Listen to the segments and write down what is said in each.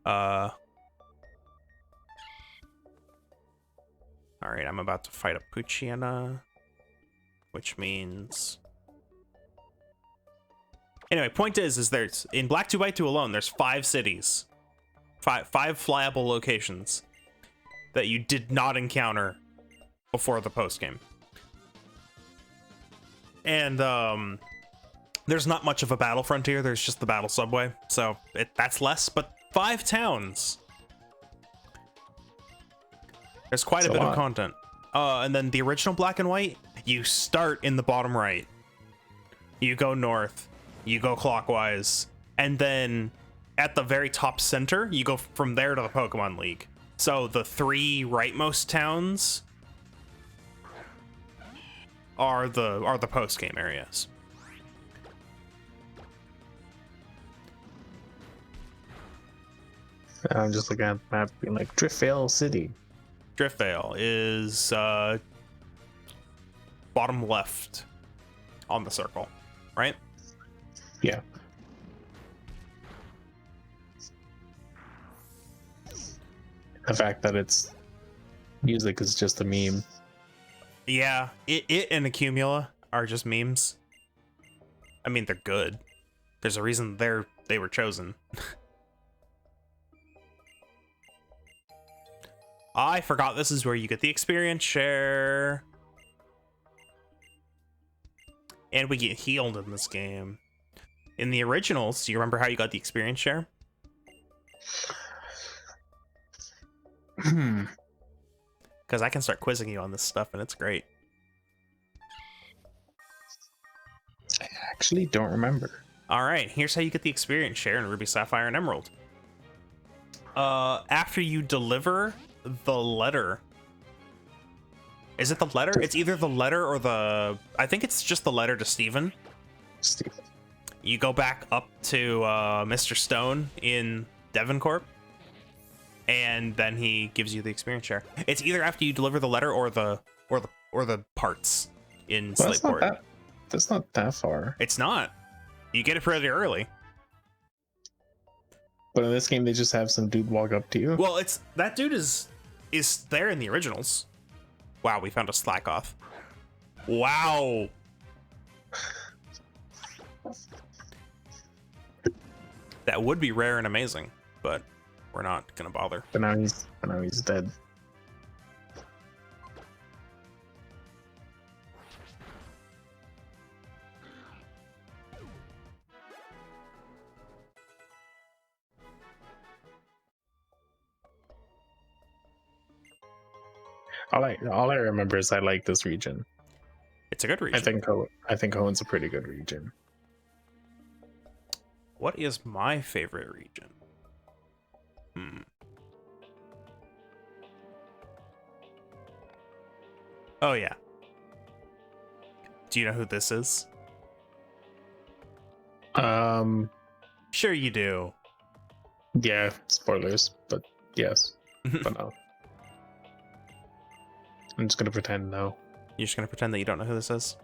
All right, I'm about to fight a Puchiana, which means... Anyway, point is there's, in Black 2x2 alone, there's 5 cities. Five flyable locations that you did not encounter before the post-game. And, there's not much of a battle frontier, there's just the battle subway, so that's less, but 5 towns! There's quite a bit of content. And then the original Black and White, you start in the bottom right. You go north, you go clockwise, and then at the very top center, you go from there to the Pokemon League. So the 3 rightmost towns are the post-game areas. I'm just looking at the map being like Driftvale City. Driftvale is bottom left on the circle, right? Yeah. The fact that it's music is just a meme. Yeah, it and Accumula are just memes. I mean, they're good. There's a reason they were chosen. I forgot this is where you get the experience share. And we get healed in this game. In the originals, do you remember how you got the experience share? Because I can start quizzing you on this stuff, and it's great. I actually don't remember. All right, here's how you get the experience share in Ruby, Sapphire, and Emerald. After you deliver the letter. Is it the letter? It's either the letter or the... I think it's just the letter to Steven. Steven. You go back up to Mr. Stone in Devoncorp, and then he gives you the experience share. It's either after you deliver the letter or the parts in Slateport. That's not that far. It's not. You get it pretty early. But in this game, they just have some dude walk up to you. Well, it's that dude is there in the originals. Wow, we found a slack off. Wow. That would be rare and amazing, but we're not gonna bother. But now he's dead. All I remember is I like this region. It's a good region. I think Hoen's a pretty good region. What is my favorite region? Oh yeah. Do you know who this is? Sure you do. Yeah, spoilers, but yes. But no. I'm just gonna pretend no. You're just gonna pretend that you don't know who this is?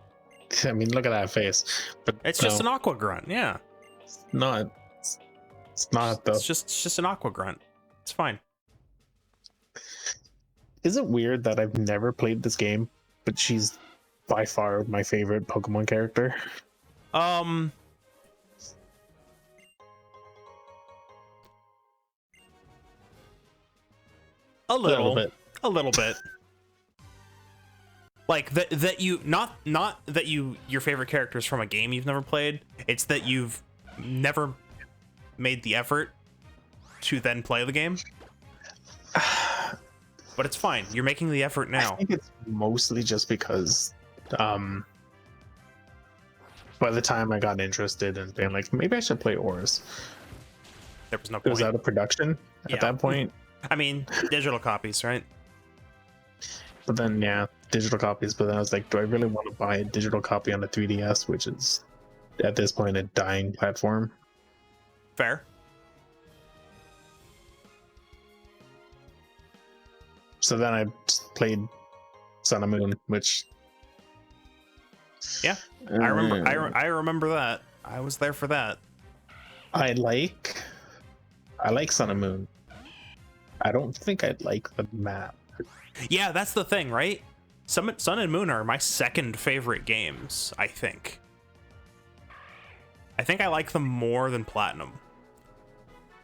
I mean, look at that face. But it's just an aqua grunt, yeah. It's not though. It's just an aqua grunt. It's fine. Is it weird that I've never played this game, but she's by far my favorite Pokemon character? A little bit. Like that you not that your favorite character is from a game you've never played. It's that you've never made the effort to then play the game. But it's fine. You're making the effort now. I think it's mostly just because by the time I got interested in being like, maybe I should play Oris, there was no point. It was out of production at that point. I mean, digital copies, right? But then, yeah, digital copies. But then I was like, do I really want to buy a digital copy on the 3DS, which is at this point a dying platform? Fair. So then I just played Sun and Moon, which... Yeah, I remember that. I was there for that. I like Sun and Moon. I don't think I'd like the map. Yeah, that's the thing, right? Sun and Moon are my second favorite games, I think. I think I like them more than Platinum.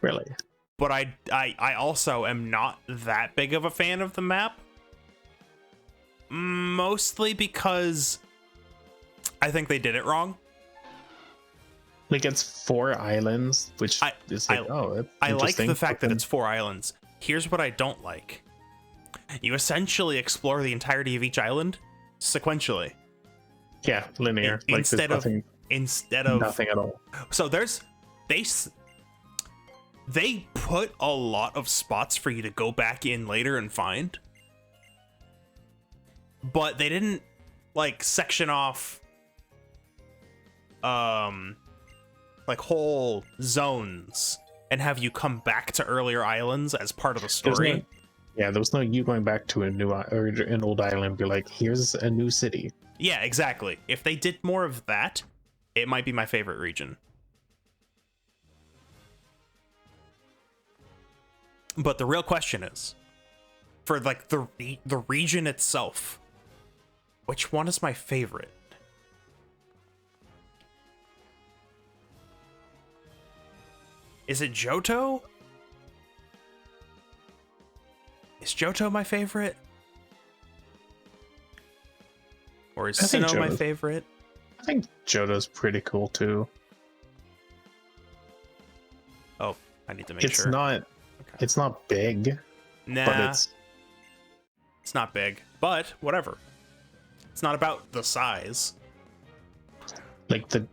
Really? But I also am not that big of a fan of the map. Mostly because I think they did it wrong. Like, it's 4 islands, which is like, I like the fact that then... it's 4 islands. Here's what I don't like. You essentially explore the entirety of each island sequentially. Yeah, linear. Like, Instead of nothing at all. So they put a lot of spots for you to go back in later and find. But they didn't like section off like whole zones and have you come back to earlier islands as part of the story. There was no you going back to a new or an old island, be like, here's a new city. Yeah, exactly. If they did more of that, it might be my favorite region. But the real question is, for like the region itself, which one is my favorite? Is it Johto? Is Johto my favorite? Or is Sinnoh my favorite? I think Johto's pretty cool too. Oh, I need to make sure. It's not big. Nah. But it's not big. But whatever. It's not about the size. Like the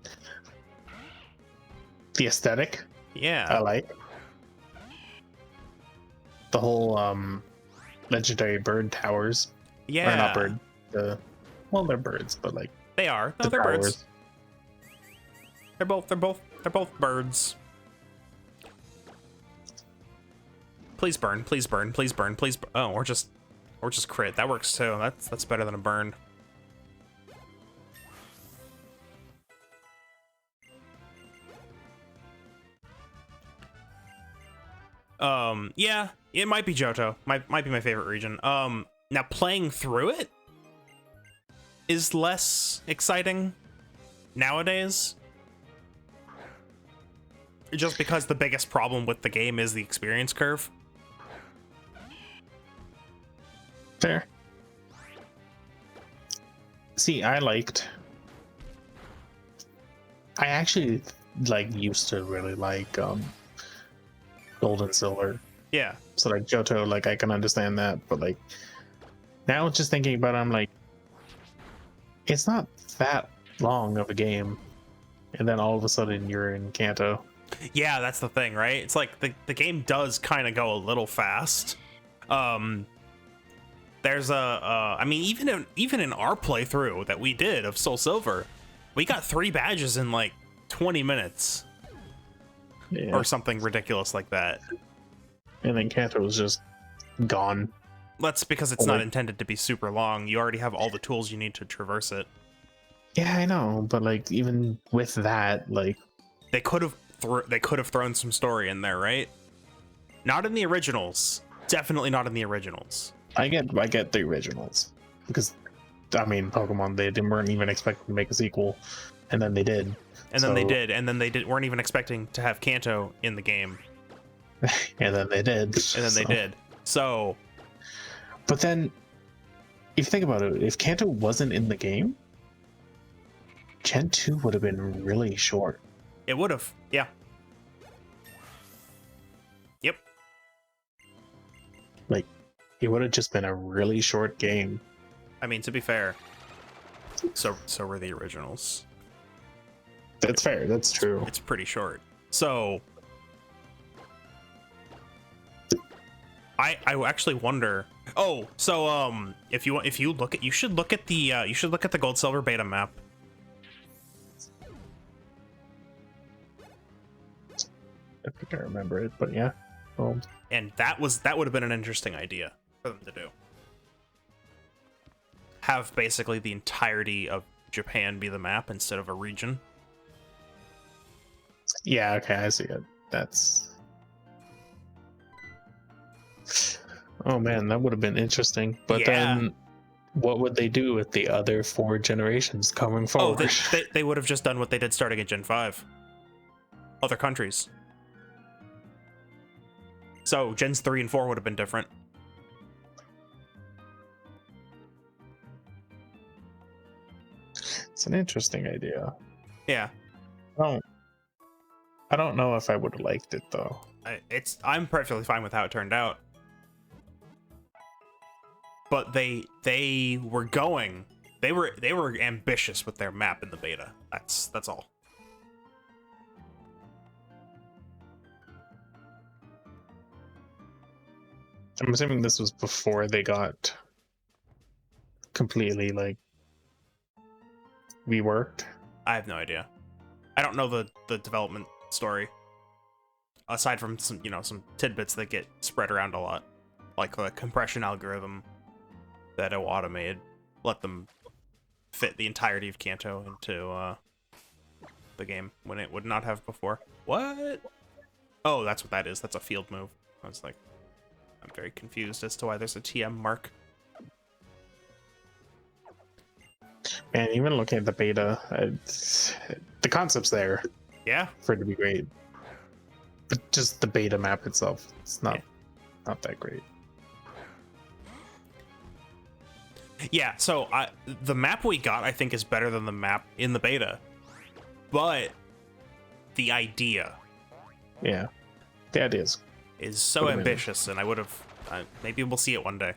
aesthetic. Yeah. I like the whole legendary bird towers. Yeah. Or not bird. They're birds, but like they are. No, they're towers. birds. They're both birds. Please burn, please burn, please burn, please burn. Oh, or just crit. That works too. That's better than a burn. Yeah, it might be Johto. Might be my favorite region. Now playing through it is less exciting nowadays. Just because the biggest problem with the game is the experience curve. Fair. See, I actually used to really like Gold and Silver. Yeah. So like Johto, like I can understand that, but like now just thinking about it, I'm like, it's not that long of a game, and then all of a sudden you're in Kanto. Yeah, that's the thing, right? It's like the game does kind of go a little fast. There's I mean, even in our playthrough that we did of Soul Silver, we got 3 badges in like 20 minutes. Yeah. Or something ridiculous like that. And then Kanto was just gone. That's because it's not intended to be super long. You already have all the tools you need to traverse it. Yeah, I know, but like even with that, like they could have thrown some story in there, right? Not in the originals. Definitely not in the originals. I get the originals because I mean, Pokemon they weren't even expecting to make a sequel, and then they did. And then they did, and then they weren't even expecting to have Kanto in the game. And then they did. And then they did. So, but then, if you think about it, if Kanto wasn't in the game, Gen 2 would have been really short. It would have, yeah. Yep. Like, it would have just been a really short game. I mean, to be fair, so were the originals. That's fair. That's true. It's pretty short. So I actually wonder. Oh, so if you look at you should look at the Gold Silver beta map. I think I remember it, but yeah. And that would have been an interesting idea for them to do. Have basically the entirety of Japan be the map instead of a region. Yeah, okay, I see it. Oh man, that would have been interesting. But Yeah. then, what would they do with the other 4 generations coming Oh, forward? they would have just done what they did starting at Gen 5. Other countries. So Gens 3 and 4 would have been different. It's an interesting idea. Yeah. I don't know if I would have liked it though. I'm perfectly fine with how it turned out. But they were going. They were ambitious with their map in the beta. That's all. I'm assuming this was before they got completely like reworked. I have no idea. I don't know the development story. Aside from some, some tidbits that get spread around a lot. Like the compression algorithm that Iwata made. Let them fit the entirety of Kanto into the game when it would not have before. What? Oh, that's what that is. That's a field move. I was like, I'm very confused as to why there's a TM mark. Man, even looking at the beta, the concept's there Yeah. for it to be great, but just the beta map itself, it's not that great. Yeah, so the map we got, I think, is better than the map in the beta. But the idea, Yeah, the idea is so ambitious, and I would have. Maybe we'll see it one day.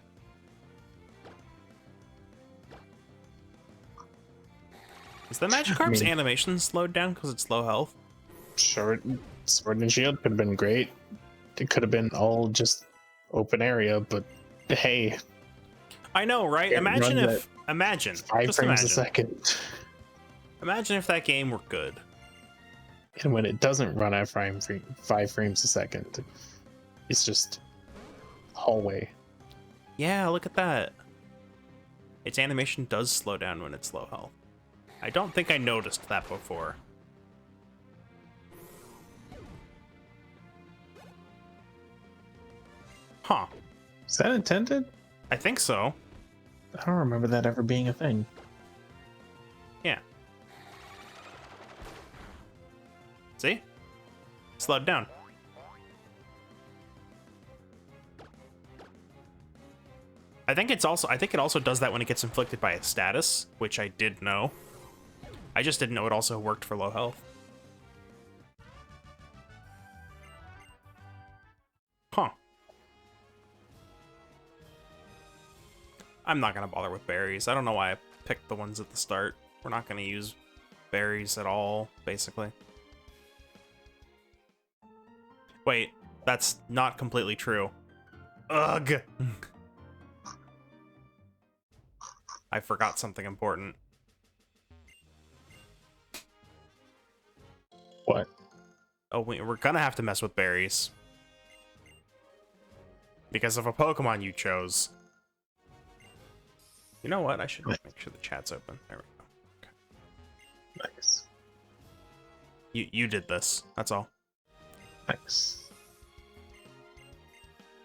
Is the Magikarp's animation slowed down because it's low health? Sword and Shield could have been great. It could have been all just open area, but hey. I know, right? Imagine 5 frames a second. Imagine if that game were good. And when it doesn't run at 5 frames a second, it's just hallway. Yeah, look at that. Its animation does slow down when it's low health. I don't think I noticed that before. Huh. Is that intended? I think so. I don't remember that ever being a thing. Yeah. See? Slowed down. I think it also does that when it gets inflicted by a status, which I did know. I just didn't know it also worked for low health. Huh. I'm not gonna bother with berries. I don't know why I picked the ones at the start. We're not gonna use berries at all, basically. Wait, that's not completely true. Ugh! I forgot something important. What? Oh, we're gonna have to mess with berries. Because of a Pokemon you chose. You know what? I should make sure the chat's open. There we go. Okay. Nice. You did this. That's all. Nice.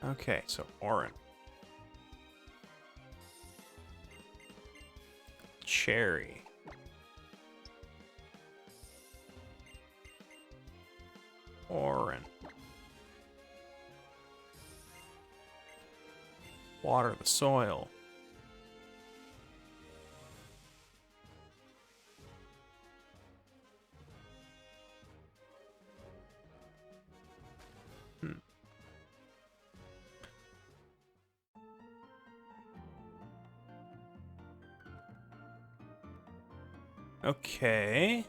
Okay, so Orin. Cherry. Orin. Water the soil. Okay.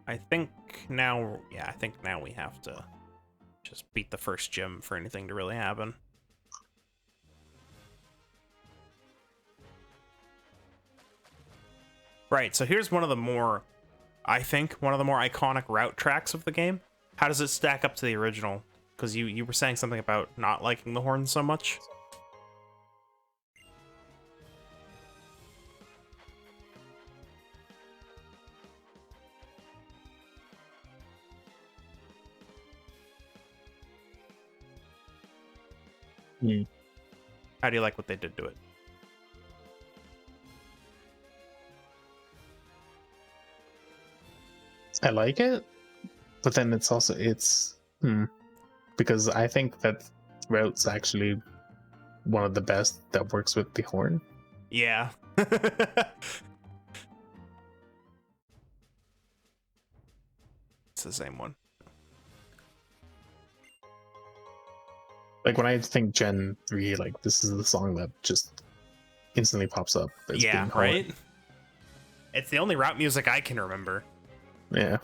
I think now we have to just beat the first gym for anything to really happen. Right, so here's one of the more iconic route tracks of the game. How does it stack up to the original? Because you were saying something about not liking the horns so much. Hmm. How do you like what they did to it? I like it, but then it's also because I think that route's actually one of the best that works with the horn. Yeah. It's the same one. Like when I think Gen 3, like this is the song that just instantly pops up. As Yeah, being horn. right? It's the only route music I can remember. Yeah.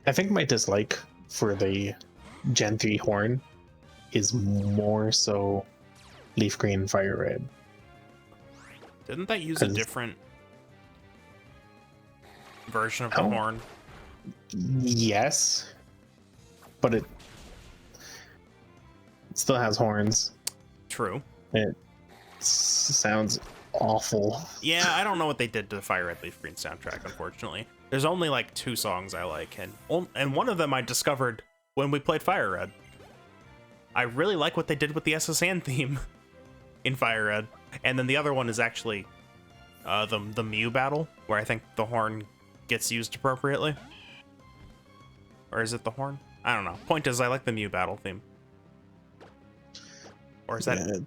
I think my dislike for the Gen 3 horn is more so Leaf Green and Fire Red. Didn't that use a different version of the horn? Yes, but it still has horns. True. It sounds awful. Yeah, I don't know what they did to the Fire Red Leaf Green soundtrack, unfortunately. There's only like 2 songs I like, and one of them I discovered when we played Fire Red. I really like what they did with the SSN theme in Fire Red, and then the other one is actually the Mew battle, where I think the horn gets used appropriately. Or is it the horn? I don't know. Point is, I like the Mew battle theme. Or is that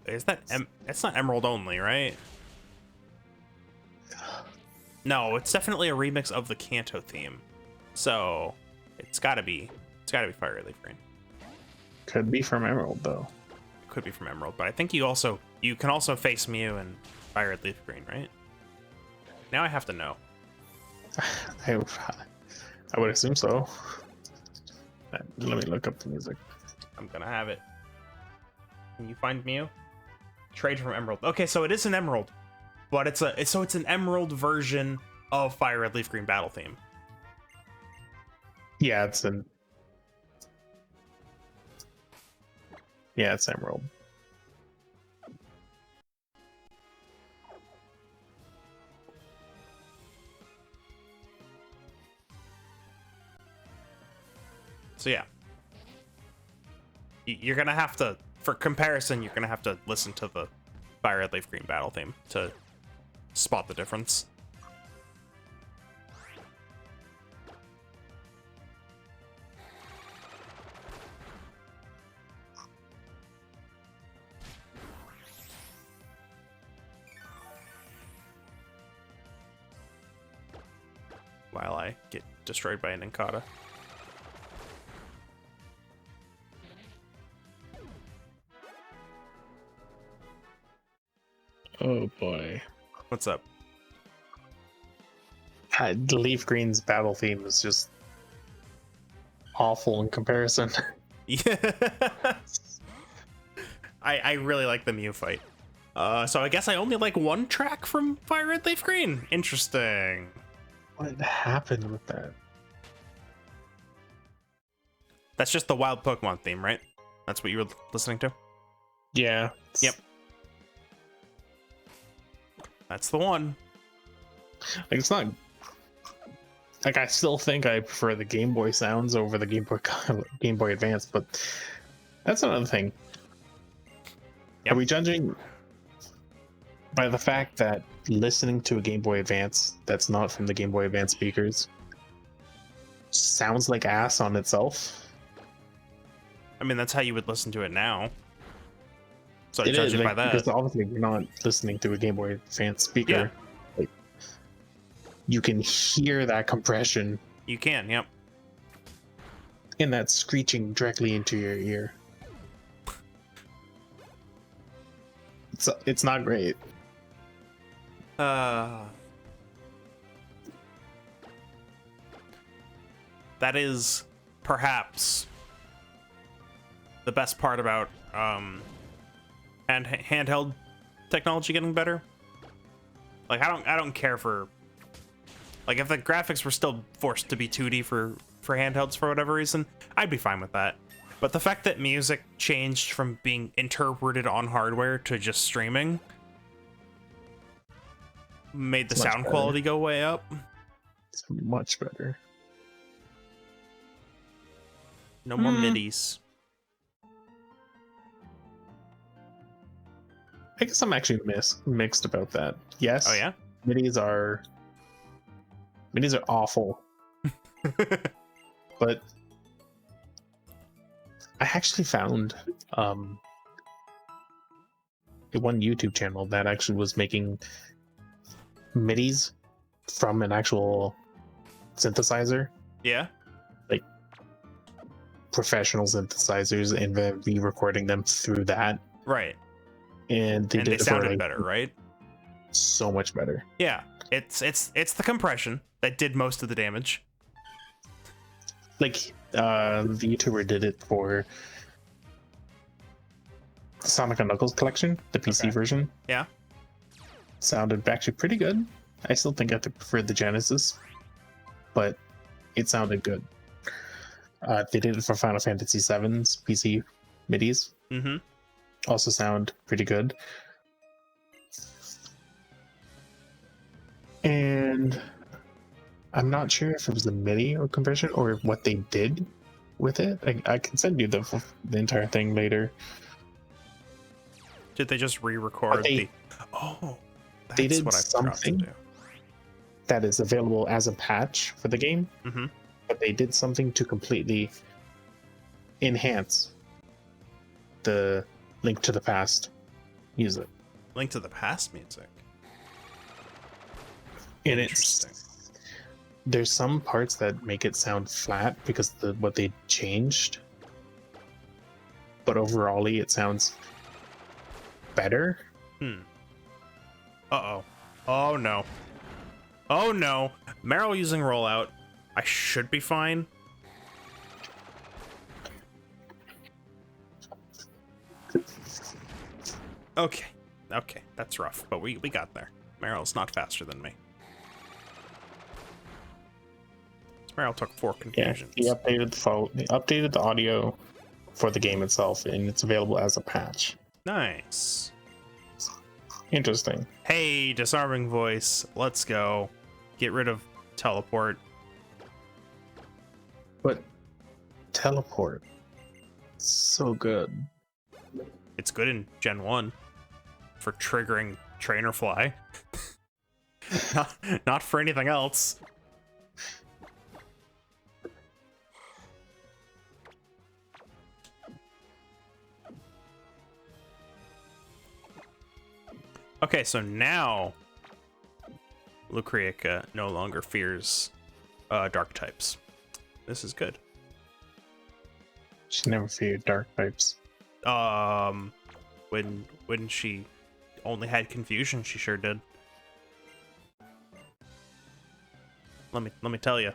it's not Emerald only, right? No, it's definitely a remix of the Kanto theme. So it's gotta be Fire Red Leaf Green. Could be from Emerald though. It could be from Emerald, but I think you can also face Mew and Fire Red Leaf Green, right? Now I have to know. I would assume so. Let me look up the music. I'm gonna have it. Can you find Mew? Trade from Emerald. Okay, so it is an Emerald, but it's an Emerald version of Fire Red Leaf Green battle theme. Yeah, it's Emerald. So yeah, you're gonna have to, for comparison, you're gonna have to listen to the Fire Red Leaf Green battle theme to spot the difference. While I get destroyed by an Inkata. Oh boy. What's up? The Leaf Green's battle theme is just awful in comparison. Yeah. I really like the Mew fight. So I guess I only like one track from Fire Red Leaf Green. Interesting. What happened with that? That's just the wild Pokemon theme, right? That's what you were listening to? Yeah. Yep. That's the one. Like it's not. Like I still think I prefer the Game Boy sounds over the Game Boy Advance, but that's another thing. Yep. Are we judging by the fact that listening to a Game Boy Advance that's not from the Game Boy Advance speakers sounds like ass on itself? I mean, that's how you would listen to it now. So I It judge is, it by like, that. because obviously you're not listening to a Game Boy Advance speaker. Yeah. Like, you can hear that compression You can, yep. and that screeching directly into your ear. It's not great. That is perhaps the best part about handheld technology getting better. Like I don't care for, like, if the graphics were still forced to be 2D for handhelds for whatever reason, I'd be fine with that. But the fact that music changed from being interpreted on hardware to just streaming made the sound quality go way up. It's much better. No more midis. I guess I'm actually mixed about that. Yes. Oh yeah. Minis are awful, but I actually found one YouTube channel that actually was making midis from an actual synthesizer, Yeah. like professional synthesizers, and then re-recording them through that. Right. And they did it sounded for, like, better, right? so much better. Yeah. It's the compression that did most of the damage. Like the YouTuber did it for Sonic and Knuckles collection, the PC version. Yeah. Sounded actually pretty good. I still think I prefer the Genesis, but it sounded good. They did it for Final Fantasy VII's PC midis. Mm-hmm. Also sound pretty good. And I'm not sure if it was the MIDI or conversion or what they did with it. I can send you the entire thing later. Did they just re-record they that's did what I forgot to something do. that is available as a patch for the game, Mm-hmm. but they did something to completely enhance the Link to the Past music. Link to the Past music. And Interesting. There's some parts that make it sound flat because what they changed, but overall it sounds better. Uh-oh. Oh no. Oh no. Meryl using rollout. I should be fine. Okay. Okay, that's rough, but we got there. Meryl's not faster than me. Meryl took 4 confusions. Yeah, he updated the audio for the game itself, and it's available as a patch. Nice. Interesting. Hey, disarming voice. Let's go. Get rid of teleport. But teleport, so good. It's good in Gen 1 for triggering trainer fly. not for anything else. Okay, so now Lucreaca no longer fears dark types. This is good. She never feared dark types. When she only had confusion, she sure did. Let me tell you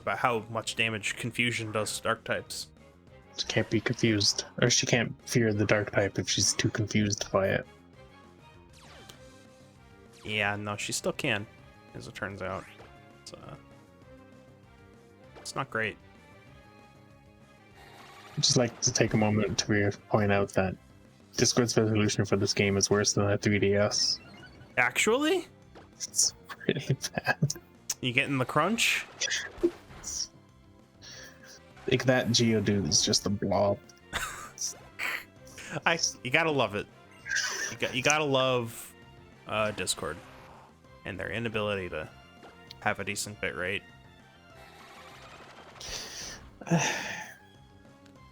about how much damage confusion does to dark types. She can't be confused, or she can't fear the dark type if she's too confused by it. Yeah, no, she still can, as it turns out. It's not great. I'd just like to take a moment to point out that Discord's resolution for this game is worse than the 3DS. Actually? It's pretty bad. You getting the crunch? Like, that Geodude is just a blob. You gotta love it. You gotta love Discord and their inability to have a decent bit rate.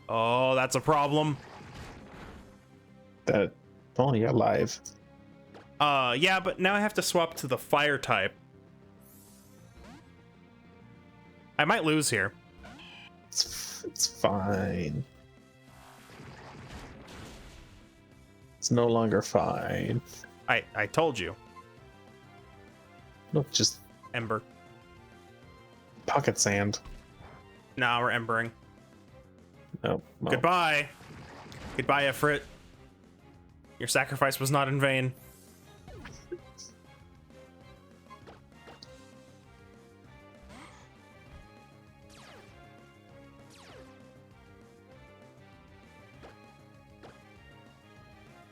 Oh, that's a problem. That only alive. Yeah, but now I have to swap to the fire type. I might lose here. It's fine. It's no longer fine. I told you. Look, just Ember. pocket sand. Nah, we're embering. No. Well, Goodbye. Goodbye, Ifrit. Your sacrifice was not in vain.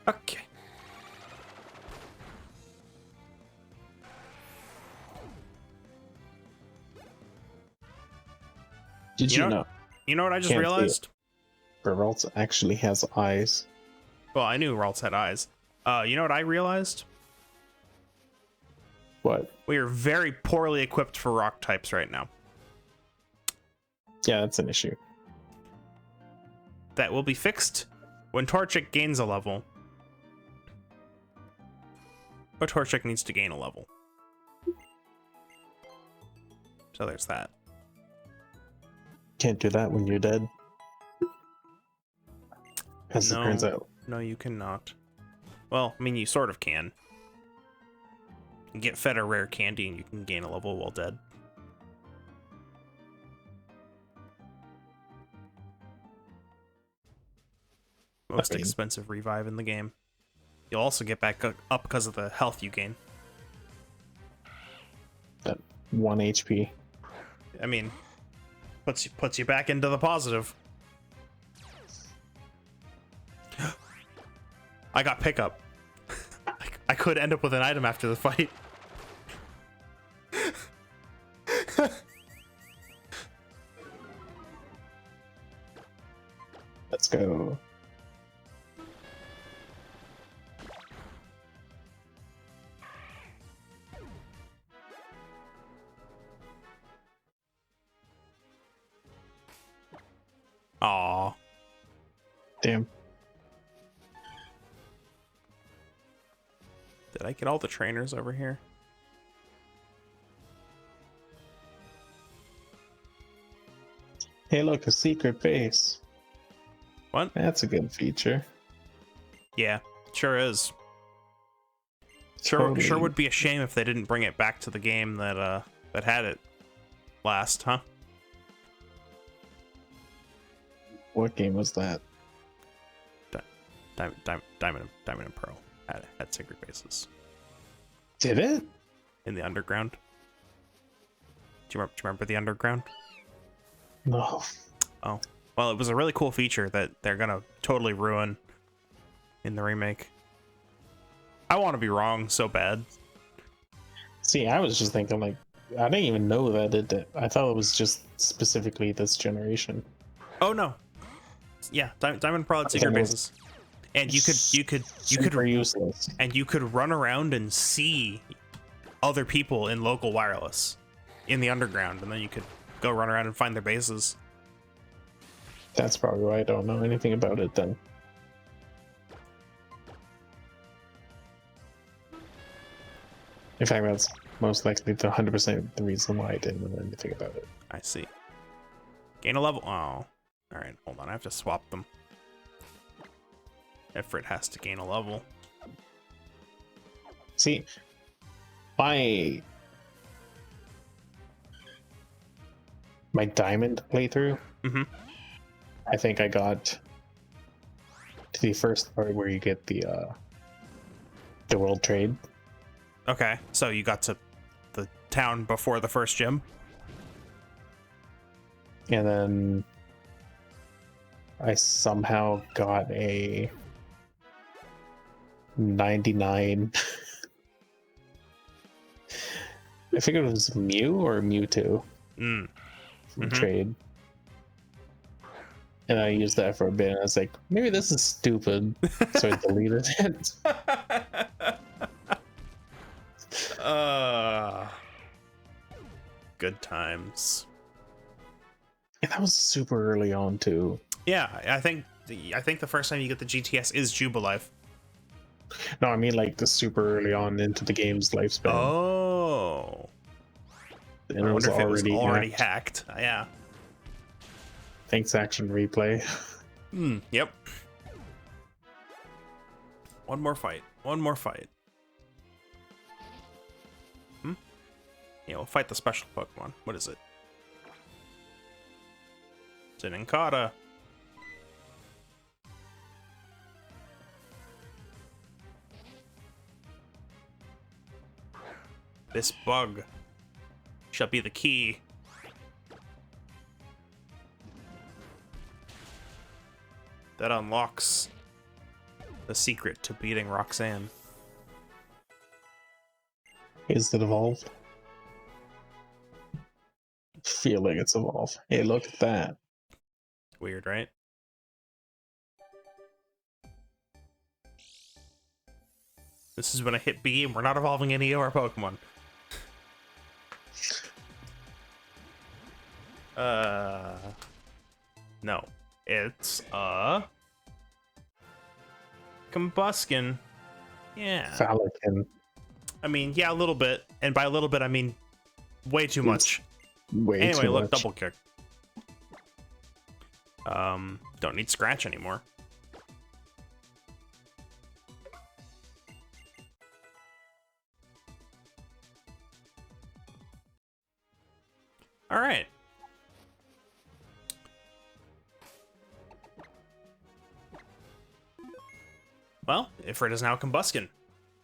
Okay. Did you know? You know what I just Can't see realized? Geralt actually has eyes. Well, I knew Ralts had eyes. You know what I realized? What? We are very poorly equipped for rock types right now. Yeah, that's an issue. That will be fixed when Torchic gains a level. But Torchic needs to gain a level. So there's that. Can't do that when you're dead. As it turns out. No, you cannot. Well, I mean, you sort of can. You get fed a rare candy and you can gain a level while dead. Most expensive revive in the game. You'll also get back up because of the health you gain. That 1 HP. I mean, puts you back into the positive. I got pickup. I could end up with an item after the fight. Let's go. Aw. Damn. Did I get all the trainers over here? Hey, look, a secret base. What? That's a good feature. Yeah, sure is. Totally. Sure would be a shame if they didn't bring it back to the game that that had it last, huh? What game was that? Diamond and Pearl had secret bases. Did it? In the underground. Do you remember the underground? No. Oh. Well, it was a really cool feature that they're gonna totally ruin in the remake. I want to be wrong so bad. See, I was just thinking, like, I didn't even know that it did. I thought it was just specifically this generation. Oh no. Yeah, Diamond and Pearl had secret bases. And you could useless. And you could run around and see other people in local wireless in the underground, and then you could go run around and find their bases. That's probably why I don't know anything about it then. In fact, that's most likely the 100% the reason why I didn't know anything about it. I see. Gain a level. Oh. Alright, hold on. I have to swap them. Ifrit has to gain a level. See, my diamond playthrough, I think I got to the first part where you get the world trade. Okay, so you got to the town before the first gym? And then I somehow got a 99. I figured it was Mew or Mewtwo from trade. And I used that for a bit, and I was like, maybe this is stupid. So I deleted it. Good times. And that was super early on too. Yeah, I think the first time you get the GTS is Jubilife. No, I mean like the super early on into the game's lifespan. Oh. And it was already hacked. Yeah. Thanks, Action Replay. Yep. One more fight. Yeah, we'll fight the special Pokemon. What is it? It's an Inkata. This bug shall be the key. That unlocks the secret to beating Roxanne. Is it evolved? I feel like it's evolved. Hey, look at that. Weird, right? This is when I hit B and we're not evolving any of our Pokemon. No. It's, Combuskin. Yeah. Falcon. I mean, yeah, a little bit. And by a little bit, I mean way too much. Way Anyway, too look, much. double kick. Don't need scratch anymore. All right. Well, Ifrit is now Combuskin.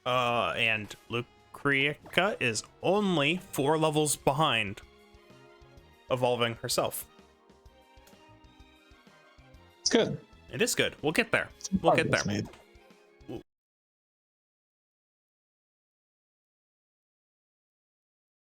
And Lucretica is only 4 levels behind evolving herself. It's good. It is good. We'll get there. We'll get there. Made.